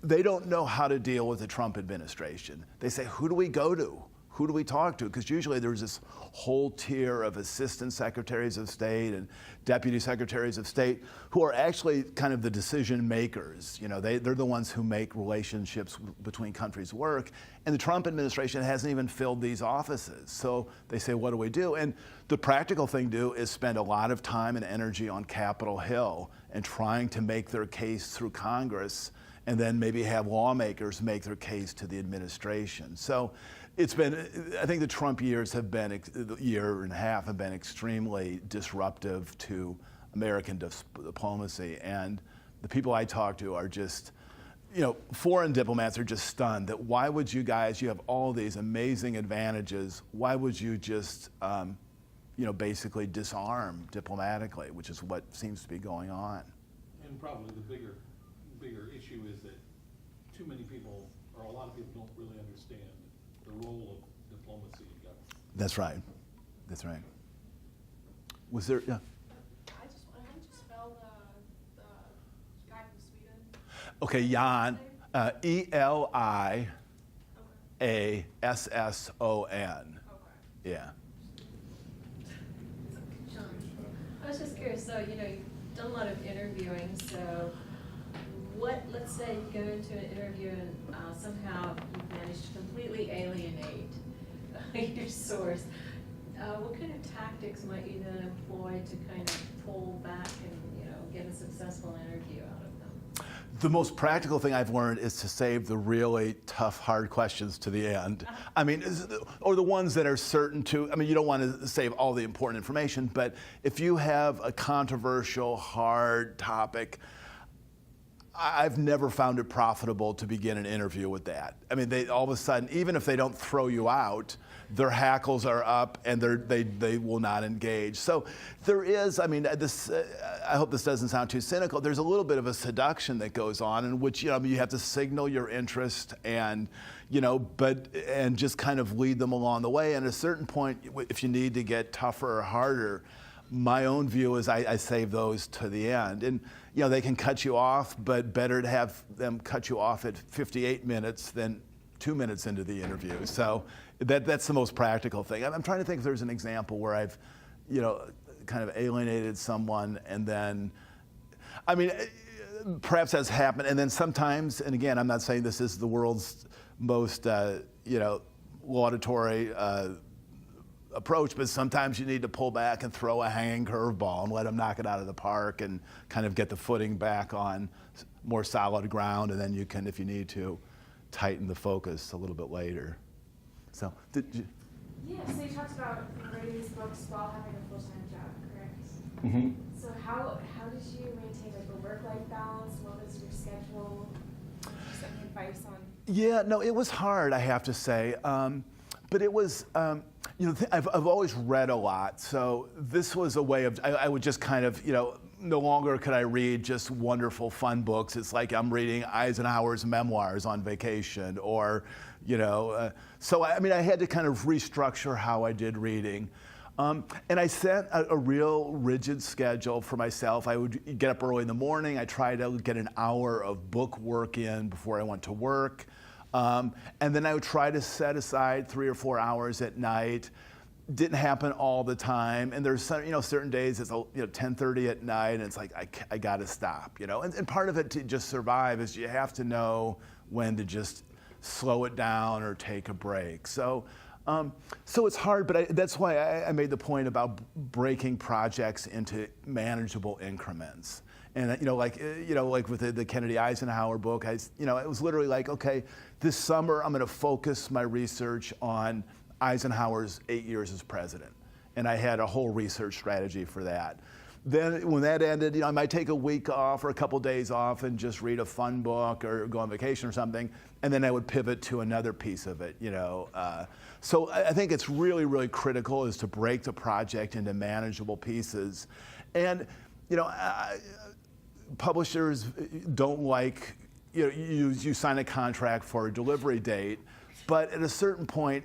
they don't know how to deal with the Trump administration. They say, who do we go to? Who do we talk to? Because usually there's this whole tier of assistant secretaries of state and deputy secretaries of state who are actually kind of the decision makers. They're the ones who make relationships between countries work. And the Trump administration hasn't even filled these offices. So they say, what do we do? And the practical thing to do is spend a lot of time and energy on Capitol Hill and trying to make their case through Congress, and then maybe have lawmakers make their case to the administration. So it's been, I think the Trump years have been, year and a half have been extremely disruptive to American diplomacy. And the people I talk to are just, foreign diplomats are just stunned that why would you guys, you have all these amazing advantages, why would you just, basically disarm diplomatically, which is what seems to be going on. And probably the bigger issue is that too many people, or a lot of people, don't really understand the role of diplomacy in government. That's right. That's right. Was there? Yeah. How did you spell the guy from Sweden? Okay, Yann, Eliasson. Okay. Yeah. I was just curious, so, you've done a lot of interviewing, so let's say you go into an interview and somehow you've managed to completely alienate your source. What kind of tactics might you then employ to kind of pull back and, get a successful interview out of them? The most practical thing I've learned is to save the really tough, hard questions to the end. I mean, or the ones that are certain to, you don't want to save all the important information, but if you have a controversial, hard topic, I've never found it profitable to begin an interview with that. They all of a sudden, even if they don't throw you out, their hackles are up and they will not engage. So there is, this. I hope this doesn't sound too cynical. There's a little bit of a seduction that goes on in which you have to signal your interest and and just kind of lead them along the way. And at a certain point, if you need to get tougher or harder, my own view is I save those to the end. And they can cut you off, but better to have them cut you off at 58 minutes than 2 minutes into the interview. So that's the most practical thing. I'm trying to think if there's an example where I've, kind of alienated someone and then, perhaps that's happened. And then sometimes, and again, I'm not saying this is the world's most, laudatory approach, but sometimes you need to pull back and throw a hanging curveball and let them knock it out of the park and kind of get the footing back on more solid ground, and then you can, if you need to, tighten the focus a little bit later. So, did you? Yeah, so you talked about writing these books while having a full-time job, correct? Mm-hmm. So how did you maintain a work-life balance? What was your schedule? Just any advice on? Yeah, no, it was hard, I have to say. But it was, I've always read a lot. So this was a way of, I would just kind of, no longer could I read just wonderful, fun books. It's like I'm reading Eisenhower's memoirs on vacation or, so I had to kind of restructure how I did reading. And I set a real rigid schedule for myself. I would get up early in the morning. I tried to get an hour of book work in before I went to work. And then I would try to set aside 3 or 4 hours at night. Didn't happen all the time. And there's some, certain days it's 10:30 at night, and it's like I got to stop. And part of it to just survive is you have to know when to just slow it down or take a break. So it's hard, but that's why I made the point about breaking projects into manageable increments. And like with the Kennedy Eisenhower book, it was literally like, okay, this summer I'm going to focus my research on Eisenhower's 8 years as president, and I had a whole research strategy for that. Then when that ended, I might take a week off or a couple days off and just read a fun book or go on vacation or something, and then I would pivot to another piece of it. So I think it's really, really critical is to break the project into manageable pieces, and publishers don't like, you sign a contract for a delivery date, but at a certain point,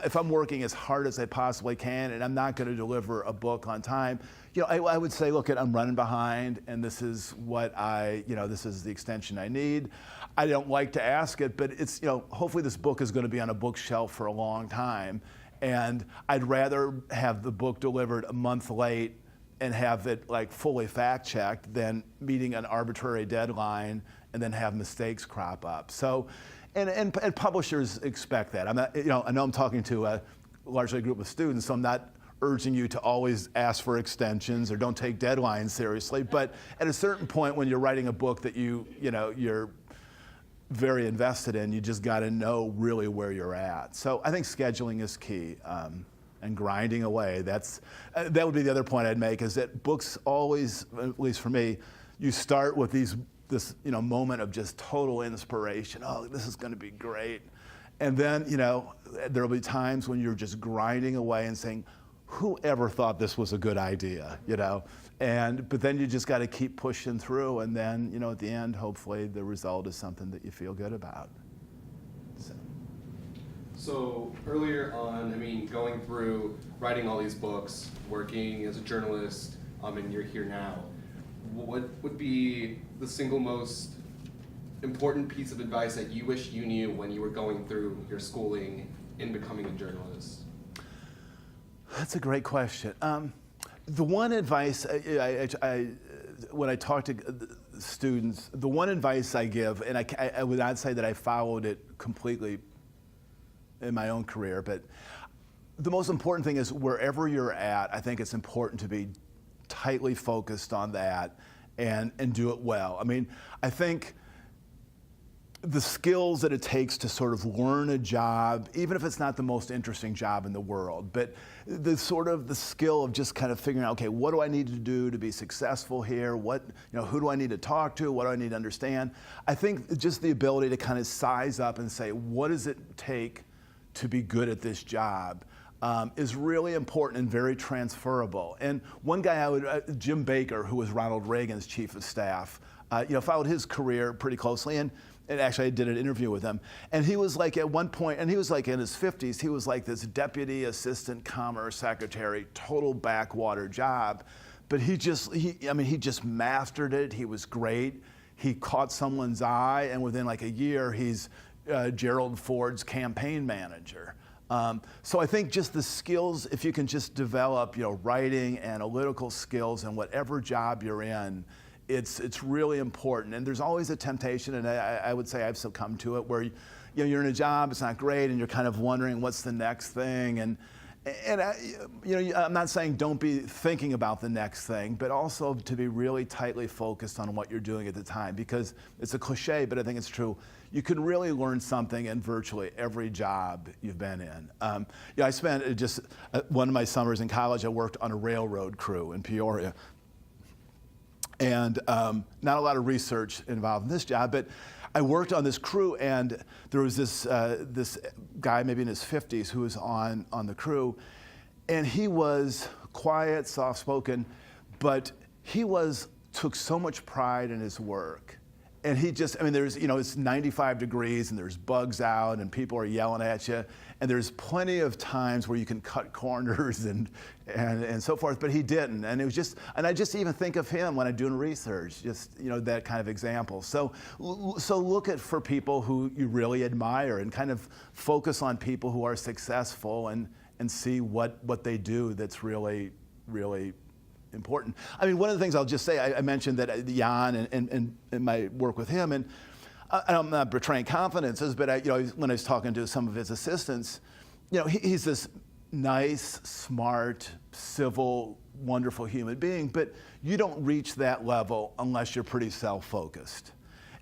if I'm working as hard as I possibly can and I'm not going to deliver a book on time, I would say, look, I'm running behind, and this is what this is the extension I need. I don't like to ask it, but it's, hopefully this book is going to be on a bookshelf for a long time, and I'd rather have the book delivered a month late and have it like fully fact-checked than meeting an arbitrary deadline and then have mistakes crop up. So, and publishers expect that. I'm not, I know I'm talking to largely a group of students, so I'm not urging you to always ask for extensions or don't take deadlines seriously. But at a certain point, when you're writing a book that you're very invested in, you just got to know really where you're at. So I think scheduling is key. And grinding away. That would be the other point I'd make, is that books always, at least for me, you start with this moment of just total inspiration. Oh, this is going to be great. And then, there'll be times when you're just grinding away and saying, whoever thought this was a good idea, you know? But then you just got to keep pushing through, and then, you know, at the end, hopefully the result is something that you feel good about. So earlier on, I mean, going through writing all these books, working as a journalist, and you're here now, what would be the single most important piece of advice that you wish you knew when you were going through your schooling in becoming a journalist? That's a great question. The one advice, when I talk to students, the one advice I give, and I would not say that I followed it completely in my own career, but the most important thing is wherever you're at, I think it's important to be tightly focused on that and do it well. I mean, I think the skills that it takes to sort of learn a job, even if it's not the most interesting job in the world, but the skill of just kind of figuring out, okay, what do I need to do to be successful here? Who do I need to talk to? What do I need to understand? I think just the ability to kind of size up and say, what does it take to be good at this job is really important and very transferable. And one guy Jim Baker, who was Ronald Reagan's chief of staff, followed his career pretty closely, and actually I did an interview with him. And he was like at one point, and he was like in his 50s, he was like this deputy assistant commerce secretary, total backwater job. But he just mastered it. He was great. He caught someone's eye, and within like a year, he's Gerald Ford's campaign manager. So I think just the skills, if you can just develop, writing, analytical skills, and whatever job you're in, it's really important. And there's always a temptation, and I would say I've succumbed to it, where you're in a job, it's not great, and you're kind of wondering what's the next thing. And I'm not saying don't be thinking about the next thing, but also to be really tightly focused on what you're doing at the time, because it's a cliche, but I think it's true. You can really learn something in virtually every job you've been in. I spent one of my summers in college, I worked on a railroad crew in Peoria. And not a lot of research involved in this job, but I worked on this crew, and there was this guy, maybe in his 50s, who was on the crew, and he was quiet, soft-spoken, but he took so much pride in his work. And it's 95 degrees, and there's bugs out, and people are yelling at you, and there's plenty of times where you can cut corners and so forth, but he didn't. And it was and I just even think of him when I'm doing research, that kind of example. So look for people who you really admire, and kind of focus on people who are successful, and see what they do that's really, really important. I mean, one of the things I'll just say, I mentioned that Yann and my work with him, and I'm not betraying confidences, but when I was talking to some of his assistants, he's this nice, smart, civil, wonderful human being, but you don't reach that level unless you're pretty self-focused.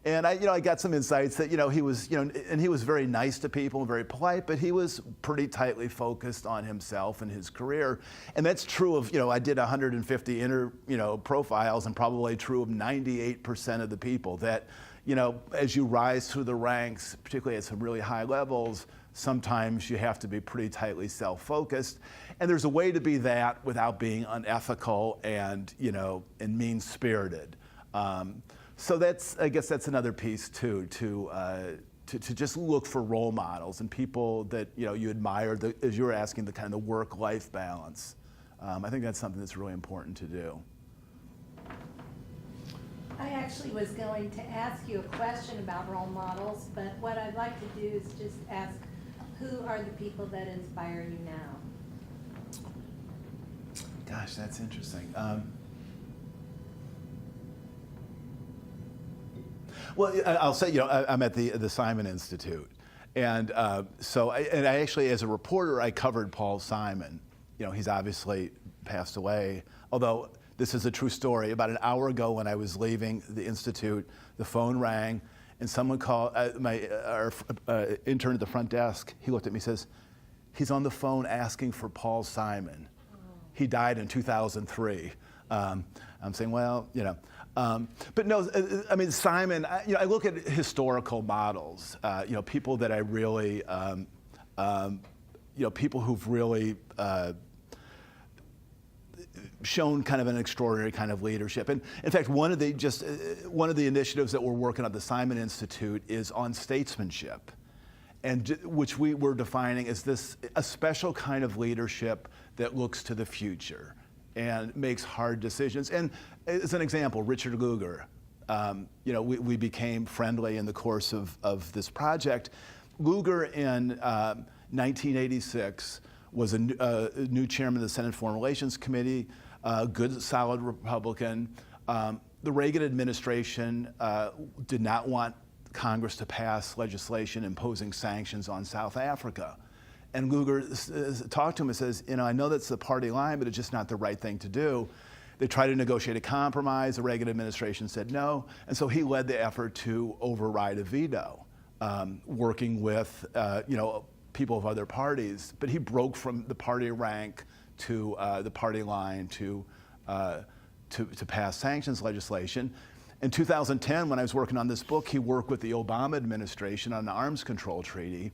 And I got some insights that he was and he was very nice to people and very polite, but he was pretty tightly focused on himself and his career. And that's true of I did 150 profiles, and probably true of 98% of the people that as you rise through the ranks, particularly at some really high levels, sometimes you have to be pretty tightly self-focused. And there's a way to be that without being unethical and and mean-spirited. So I guess that's another piece too, to just look for role models and people that you admire, as you were asking, the kind of work-life balance. I think that's something that's really important to do. I actually was going to ask you a question about role models, but what I'd like to do is just ask, who are the people that inspire you now? Gosh, that's interesting. Well, I'll say, I'm at the Simon Institute. And so I actually, as a reporter, I covered Paul Simon. He's obviously passed away, although this is a true story. About an hour ago when I was leaving the Institute, the phone rang, and someone called, our intern at the front desk. He looked at me and says, he's on the phone asking for Paul Simon. He died in 2003. I'm saying, well, but no, I mean, Simon, I look at historical models, people that I really, people who've really shown kind of an extraordinary kind of leadership. And in fact, one of the initiatives that we're working on at the Simon Institute is on statesmanship, and which we were defining as a special kind of leadership that looks to the future and makes hard decisions. And as an example, Richard Lugar, we became friendly in the course of this project. Lugar in 1986 was a new chairman of the Senate Foreign Relations Committee, a good, solid Republican. The Reagan administration did not want Congress to pass legislation imposing sanctions on South Africa. And Lugar talked to him and says, I know that's the party line, but it's just not the right thing to do. They tried to negotiate a compromise. The Reagan administration said no. And so he led the effort to override a veto, working with people of other parties. But he broke from the party rank to the party line to pass sanctions legislation. In 2010, when I was working on this book, he worked with the Obama administration on an arms control treaty.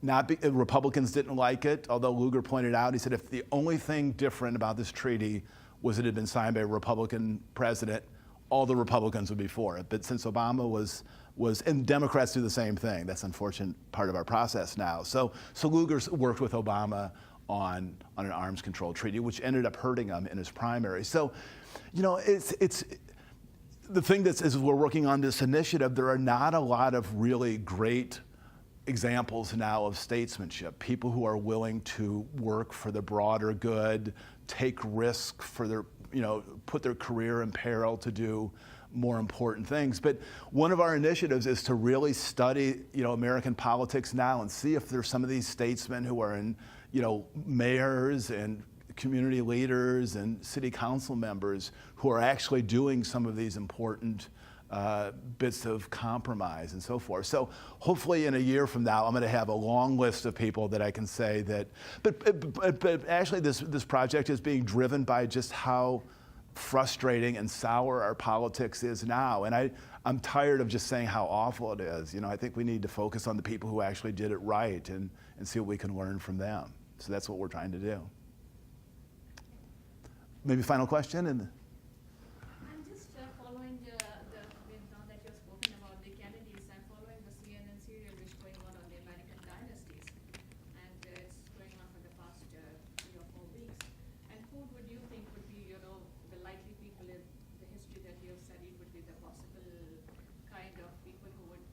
Republicans didn't like it, although Lugar pointed out, he said, if the only thing different about this treaty was it had been signed by a Republican president, all the Republicans would be for it. But since Obama was, and Democrats do the same thing, that's an unfortunate part of our process now. So Lugar worked with Obama on an arms control treaty, which ended up hurting him in his primary. So, it's the thing that's, as we're working on this initiative, there are not a lot of really great examples now of statesmanship, people who are willing to work for the broader good, take risk for their, put their career in peril to do more important things. But one of our initiatives is to really study, American politics now and see if there's some of these statesmen who are in, mayors and community leaders and city council members who are actually doing some of these important bits of compromise and so forth. So hopefully in a year from now, I'm going to have a long list of people that I can say that, but actually this project is being driven by just how frustrating and sour our politics is now. And I'm tired of just saying how awful it is. I think we need to focus on the people who actually did it right and see what we can learn from them. So that's what we're trying to do. Maybe final question? I'm just following now that you've spoken about the Kennedys, I'm following the CNN serial which is going on the American dynasties, and it's going on for the past 3 or 4 weeks. And who would you think would be, the likely people in the history that you've studied would be the possible kind of people who would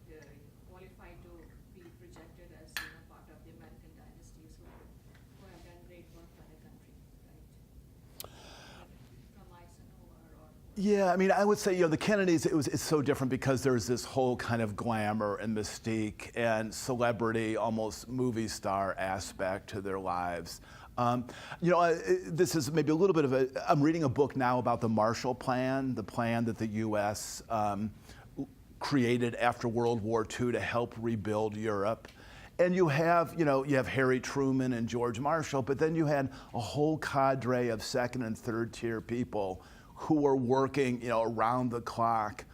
qualify to be projected as part of the American dynasties who have done great work for the country, right? From Eisenhower or Yeah, I would say, the Kennedys, it's so different because there's this whole kind of glamour and mystique and celebrity, almost movie star aspect to their lives. This is maybe a little bit of I'm reading a book now about the Marshall Plan, the plan that the U.S. Created after World War II to help rebuild Europe. And you have Harry Truman and George Marshall, but then you had a whole cadre of second and third tier people who were working, around the clock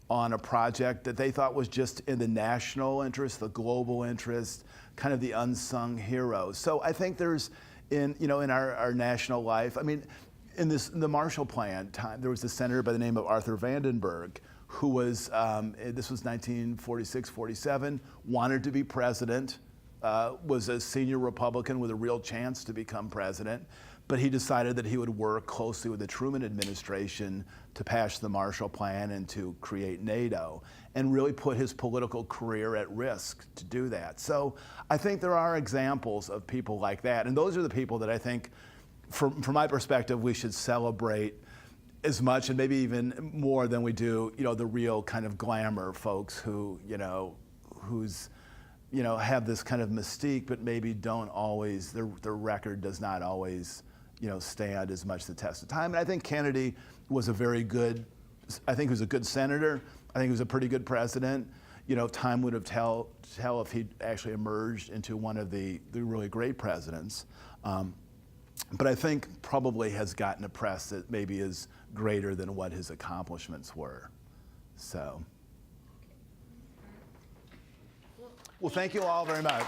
on a project that they thought was just in the national interest, the global interest, kind of the unsung heroes. So I think there's in our national life, in the Marshall Plan time, there was a senator by the name of Arthur Vandenberg who was, this was 1946, 47, wanted to be president, was a senior Republican with a real chance to become president, but he decided that he would work closely with the Truman administration to pass the Marshall Plan and to create NATO, and really put his political career at risk to do that. So I think there are examples of people like that, and those are the people that I think, from my perspective, we should celebrate as much and maybe even more than we do, the real kind of glamour folks who, who's, have this kind of mystique, but maybe don't always, their record does not always, stand as much the test of time. And I think Kennedy was a very good, I think he was a good senator. I think he was a pretty good president. Time would have tell if he actually emerged into one of the really great presidents. But I think probably has gotten a press that maybe is greater than what his accomplishments were. So, well, thank you all very much.